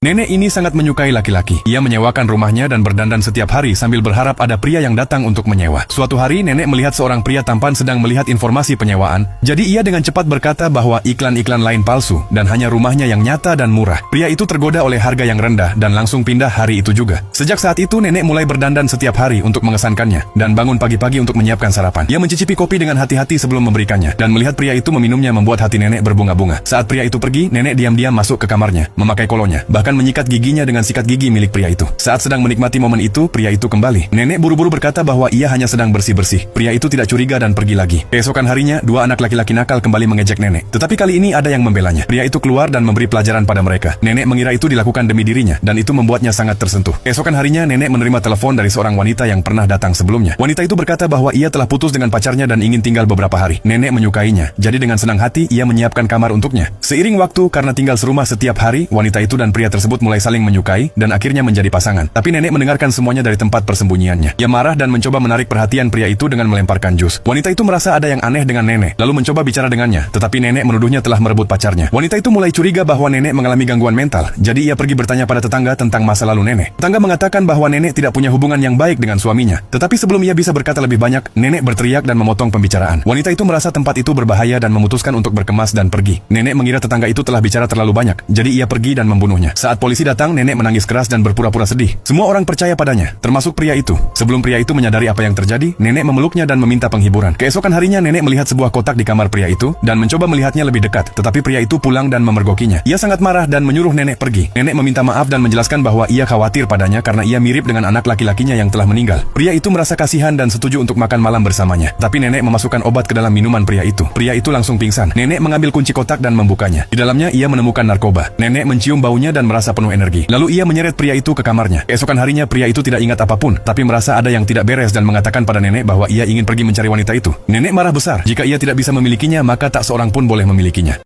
Nenek ini sangat menyukai laki-laki. Ia menyewakan rumahnya dan berdandan setiap hari sambil berharap ada pria yang datang untuk menyewa. Suatu hari, nenek melihat seorang pria tampan sedang melihat informasi penyewaan. Jadi ia dengan cepat berkata bahwa iklan-iklan lain palsu dan hanya rumahnya yang nyata dan murah. Pria itu tergoda oleh harga yang rendah dan langsung pindah hari itu juga. Sejak saat itu, nenek mulai berdandan setiap hari untuk mengesankannya dan bangun pagi-pagi untuk menyiapkan sarapan. Ia mencicipi kopi dengan hati-hati sebelum memberikannya dan melihat pria itu meminumnya membuat hati nenek berbunga-bunga. Saat pria itu pergi, nenek diam-diam masuk ke kamarnya, memakai kolonya, bahkan menyikat giginya dengan sikat gigi milik pria itu. Saat sedang menikmati momen itu, pria itu kembali. Nenek buru-buru berkata bahwa ia hanya sedang bersih-bersih. Pria itu tidak curiga dan pergi lagi. Keesokan harinya, dua anak laki-laki nakal kembali mengejek nenek. Tetapi kali ini ada yang membelanya. Pria itu keluar dan memberi pelajaran pada mereka. Nenek mengira itu dilakukan demi dirinya, dan itu membuatnya sangat tersentuh. Keesokan harinya, nenek menerima telepon dari seorang wanita yang pernah datang sebelumnya. Wanita itu berkata bahwa ia telah putus dengan pacarnya dan ingin tinggal beberapa hari. Nenek menyukainya, jadi dengan senang hati ia menyiapkan kamar untuknya. Seiring waktu, karena tinggal serumah setiap hari, wanita itu dan pria tersebut mulai saling menyukai dan akhirnya menjadi pasangan. Tapi nenek mendengarkan semuanya dari tempat persembunyiannya. Ia marah dan mencoba menarik perhatian pria itu dengan melemparkan jus. Wanita itu merasa ada yang aneh dengan nenek, lalu mencoba bicara dengannya, tetapi nenek menuduhnya telah merebut pacarnya. Wanita itu mulai curiga bahwa nenek mengalami gangguan mental, jadi ia pergi bertanya pada tetangga tentang masa lalu nenek. Tetangga mengatakan bahwa nenek tidak punya hubungan yang baik dengan suaminya. Tetapi sebelum ia bisa berkata lebih banyak, nenek berteriak dan memotong pembicaraan. Wanita itu merasa tempat itu berbahaya dan memutuskan untuk berkemas dan pergi. Nenek mengira tetangga itu telah bicara terlalu banyak, jadi ia pergi dan membunuhnya. Saat polisi datang, nenek menangis keras dan berpura-pura sedih. Semua orang percaya padanya, termasuk pria itu. Sebelum pria itu menyadari apa yang terjadi, nenek memeluknya dan meminta penghiburan. Keesokan harinya, nenek melihat sebuah kotak di kamar pria itu dan mencoba melihatnya lebih dekat, tetapi pria itu pulang dan memergokinya. Ia sangat marah dan menyuruh nenek pergi. Nenek meminta maaf dan menjelaskan bahwa ia khawatir padanya karena ia mirip dengan anak laki-lakinya yang telah meninggal. Pria itu merasa kasihan dan setuju untuk makan malam bersamanya. Tapi nenek memasukkan obat ke dalam minuman pria itu. Pria itu langsung pingsan. Nenek mengambil kunci kotak dan membukanya. Di dalamnya ia menemukan narkoba. Nenek mencium baunya dan merasa penuh energi. Lalu ia menyeret pria itu ke kamarnya. Keesokan harinya pria itu tidak ingat apapun, tapi merasa ada yang tidak beres dan mengatakan pada nenek bahwa ia ingin pergi mencari wanita itu. Nenek marah besar. Jika ia tidak bisa memilikinya, maka tak seorang pun boleh memilikinya.